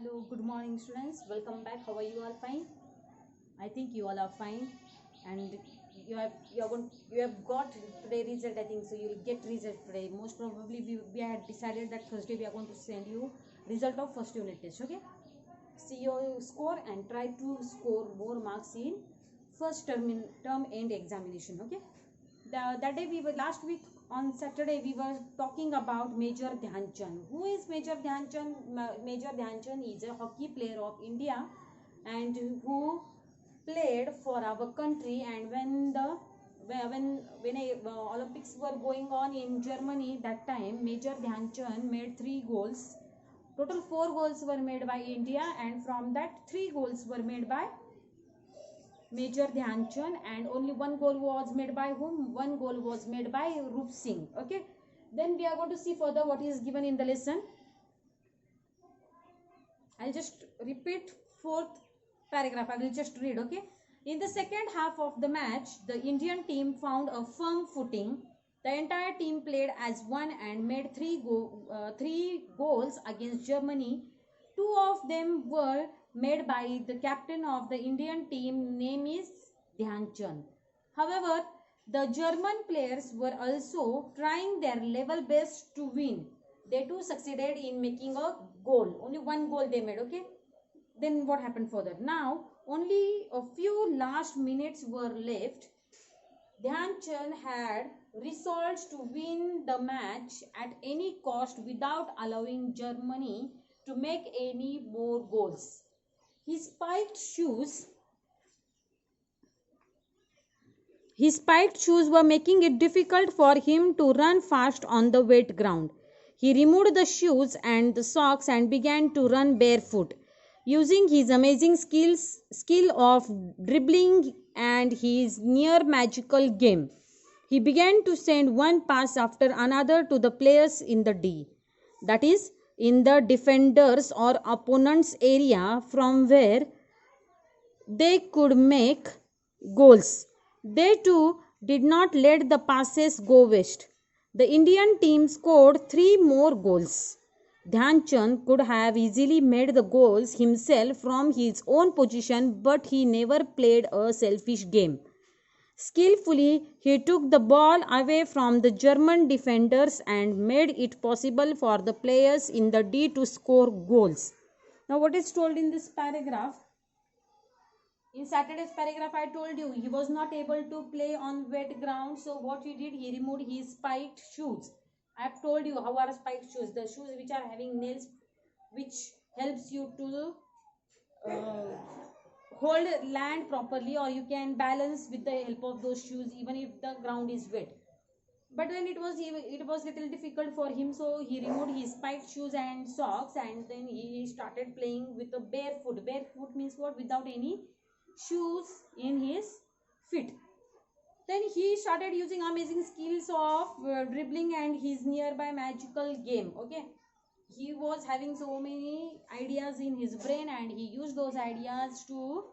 Hello, good morning students. Welcome back. How are you all? Fine? I think you all are fine, and you have got today result. I think so. You'll get result today. Most probably we had decided that Thursday we are going to send you result of first unit test. Okay. See your score and try to score more marks in first term end examination. Okay. That day we were last week on Saturday we were talking about Major Dhyan Chand. Who is Major Dhyan Chand? Major Dhyan Chand is a hockey player of India and who played for our country. And when Olympics were going on in Germany, that time Major Dhyan Chand made 3 goals. Total 4 goals were made by India, and from that 3 goals were made by Major Dhyan Chand, and only 1 goal was made by whom? 1 goal was made by Rup Singh. Okay. Then we are going to see further what is given in the lesson. I'll just repeat fourth paragraph. I will just read. Okay. In the second half of the match, the Indian team found a firm footing. The entire team played as one and made 3 goals against Germany. 2 of them were made by the captain of the Indian team, name is Dhyan Chand. However, the German players were also trying their level best to win. They too succeeded in making a goal. Only 1 goal they made. Okay. Then what happened further? Now only a few last minutes were left. Dhyan Chand had resolved to win the match at any cost without allowing Germany to make any more goals. His spiked shoes were making it difficult for him to run fast on the wet ground. He removed the shoes and the socks and began to run barefoot. Using his amazing skill of dribbling and his near magical game, he began to send one pass after another to the players in the D, that is, in the defenders or opponent's area from where they could make goals. They too did not let the passes go waste. The Indian team scored 3 more goals. Dhyan Chand could have easily made the goals himself from his own position, but he never played a selfish game. Skillfully, he took the ball away from the German defenders and made it possible for the players in the D to score goals. Now, what is told in this paragraph? In Saturday's paragraph, I told you he was not able to play on wet ground. So what he did, he removed his spiked shoes. I have told you how are spiked shoes. The shoes which are having nails, which helps you to hold land properly, or you can balance with the help of those shoes even if the ground is wet. But then it was little difficult for him, so he removed his spiked shoes and socks, and then he started playing with a barefoot. Barefoot means what? Without any shoes in his feet. Then he started using amazing skills of dribbling and his nearby magical game. Okay. He was having so many ideas in his brain and he used those ideas to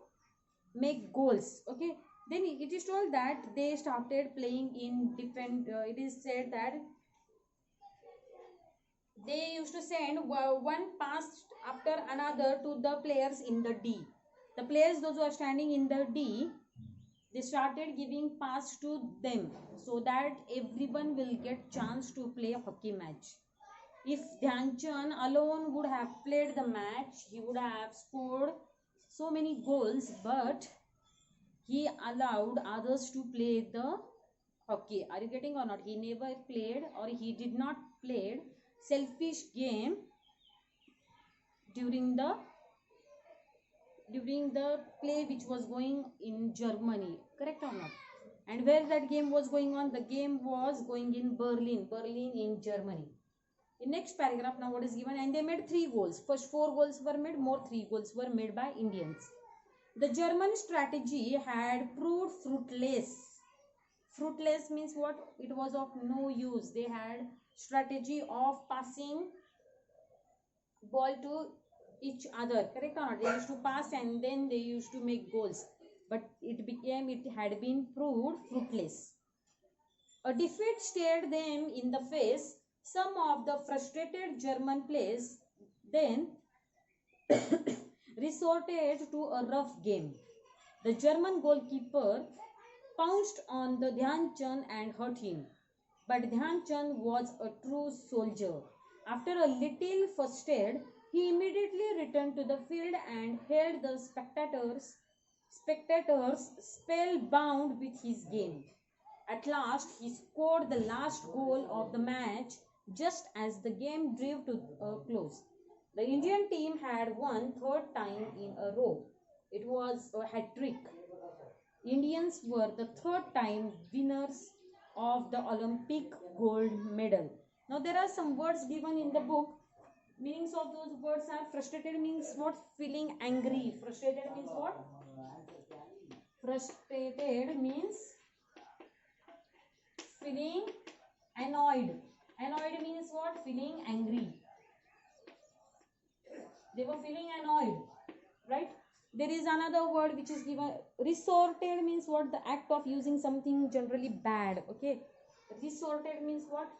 make goals. Okay. Then it is told that they started playing in different, it is said that they used to send one pass after another to the players in the D. The players, those who are standing in the D, they started giving pass to them so that everyone will get chance to play a hockey match. If Dhyan Chand alone would have played the match, he would have scored so many goals, but he allowed others to play the hockey. Are you getting or not? He never played, or he did not played selfish game during the play which was going in Germany. Correct or not? And where that game was going on? The game was going in Berlin in Germany. In next paragraph, now what is given? And they made 3 goals. First 4 goals were made, more 3 goals were made by Indians. The German strategy had proved fruitless. Fruitless means what? It was of no use. They had strategy of passing ball to each other. Correct or not? They used to pass and then they used to make goals. But it had been proved fruitless. A defeat stared them in the face. Some of the frustrated German players then resorted to a rough game. The German goalkeeper pounced on the Dhyan Chand and hurt him. But Dhyan Chand was a true soldier. After a little frustrated, he immediately returned to the field and held the spectators spellbound with his game. At last, he scored the last goal of the match just as the game drew to a close. The Indian team had won third time in a row. It was a hat trick. Indians were the third time winners of the Olympic gold medal. Now there are some words given in the book. Meanings of those words are: frustrated means what? Feeling angry. Frustrated means what? Frustrated means feeling annoyed. Annoyed means what? Feeling angry. They were feeling annoyed, right? There is another word which is given. Resorted means what? The act of using something generally bad. Okay. Resorted means what?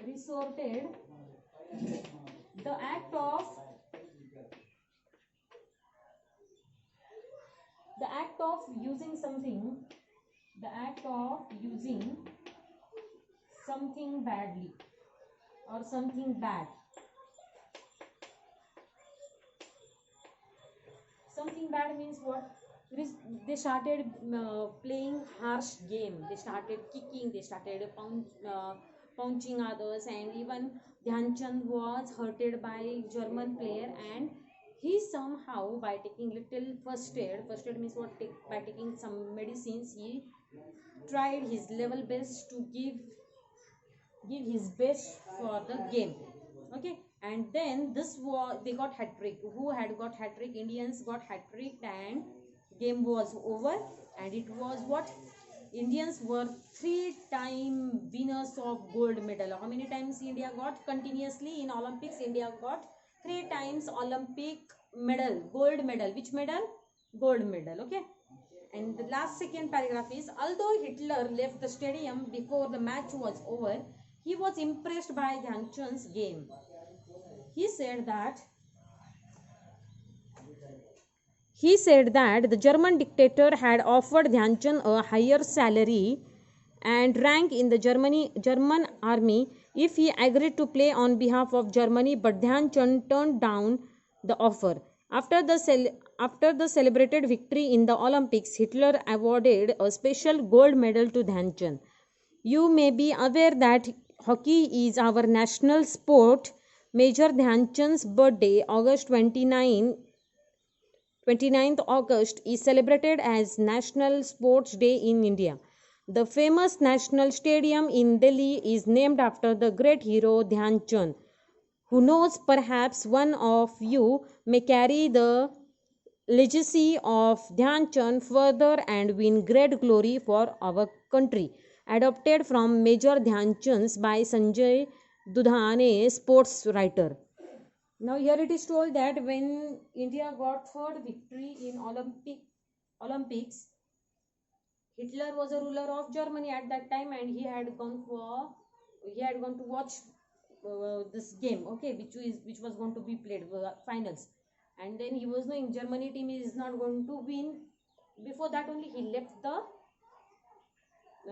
Resorted, the act of using something, the act of using something badly or something bad. Something bad means what? They started playing harsh game. They started kicking. They started punching others, and even Dhyan Chand was hurted by German player, and he somehow, by taking little first aid. First aid means what? By taking some medicines, he tried his level best to give his best for the game. Okay, and then this was, they got hat trick. Who had got hat trick? Indians got hat trick, and game was over. And it was what? Indians were 3-time winners of gold medal. How many times India got continuously in Olympics? India got 3 times Olympic medal, gold medal. Which medal? Gold medal. Okay. And the last second paragraph is: although Hitler left the stadium before the match was over, he was impressed by Dhyan Chand's game. He said that the German dictator had offered Dhyan Chand a higher salary and rank in the German army if he agreed to play on behalf of Germany, but Dhyan Chand turned down the offer. After the celebrated victory in the Olympics, Hitler awarded a special gold medal to Dhyan Chand. You may be aware that hockey is our national sport. Major Dhyan Chand's birthday, August 29th August, is celebrated as National Sports Day in India. The famous National Stadium in Delhi is named after the great hero Dhyan Chand. Who knows, perhaps one of you may carry the legacy of Dhyan Chand further and win great glory for our country. Adopted from Major Dhyan Chand's by Sanjay Dudhane, sports writer. Now here it is told that when India got third victory in Olympics, Hitler was a ruler of Germany at that time, and he had gone to watch this game, okay, which was going to be played finals, and then he was knowing Germany team is not going to win. Before that only he left the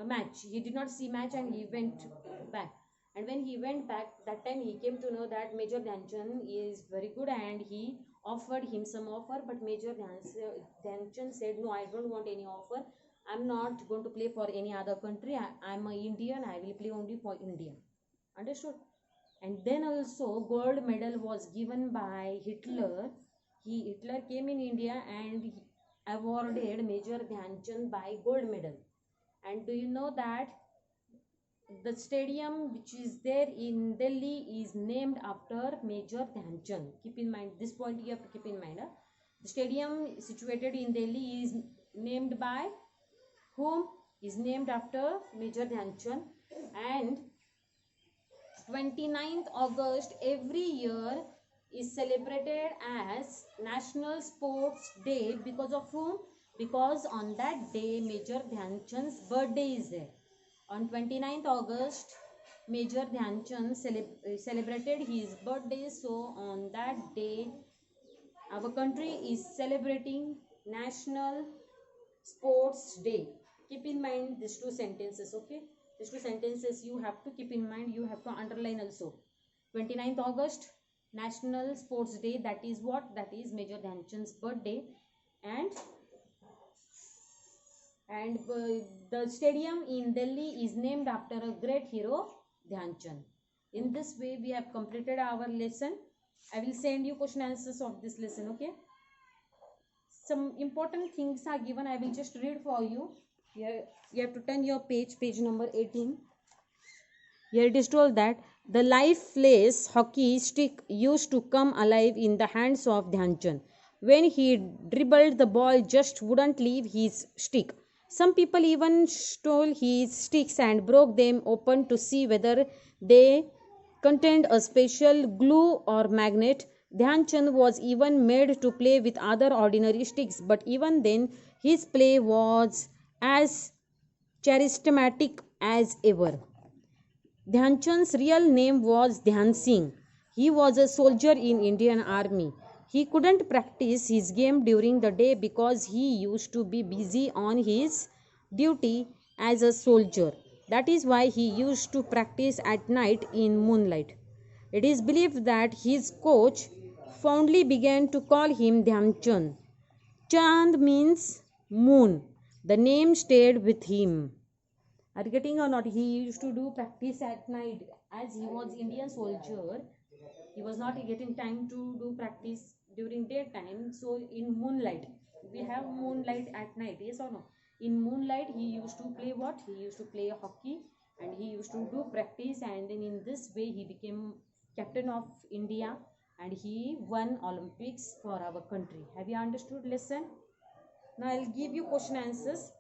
match. He did not see match and he went back. And when he went back, that time he came to know that Major Dhyan Chand is very good, and he offered him some offer. But Major Dhyan Chand said, no, I don't want any offer. I'm not going to play for any other country. I'm an Indian. I will play only for India. Understood? And then also gold medal was given by Hitler. Hitler came in India and he awarded Major Dhyan Chand by gold medal. And do you know that the stadium which is there in Delhi is named after Major Dhyan Chand? Keep in mind this point. You have to keep in mind. The stadium situated in Delhi is named by whom? Is named after Major Dhyan Chand. And 29th August every year is celebrated as National Sports Day. Because of whom? Because on that day Major Dhyan Chand's birthday is there. On 29th August Major Dhyan Chand celebrated his birthday. So on that day, our country is celebrating National Sports Day. Keep in mind these two sentences, okay? These two sentences you have to keep in mind, you have to underline also. 29th August, National Sports Day, that is what? That is Major Dhyanchand's birthday. And the stadium in Delhi is named after a great hero, Dhyanchand. In this way, we have completed our lesson. I will send you question answers of this lesson, okay? Some important things are given. I will just read for you. Here you have to turn your page number 18. Here it is told that the lifeless hockey stick used to come alive in the hands of Dhyanchand. When he dribbled, the ball just wouldn't leave his stick. Some people even stole his sticks and broke them open to see whether they contained a special glue or magnet. Dhyanchand was even made to play with other ordinary sticks, but even then his play was as charismatic as ever. Dhyanchand's real name was Dhyan Singh. He was a soldier in Indian Army. He couldn't practice his game during the day because he used to be busy on his duty as a soldier. That is why he used to practice at night in moonlight. It is believed that his coach fondly began to call him Dhyanchand. Chand means moon. The name stayed with him. Are you getting or not? He used to do practice at night as he was Indian soldier. He was not getting time to do practice during daytime. So in moonlight, we have moonlight at night. Yes or no? In moonlight, he used to play what? He used to play hockey and he used to do practice. And then in this way, he became captain of India and he won Olympics for our country. Have you understood lesson? Now I'll give you question answers.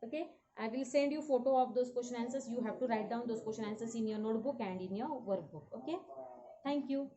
Okay, I will send you photo of those question answers. You have to write down those question answers in your notebook and in your workbook. Okay, thank you.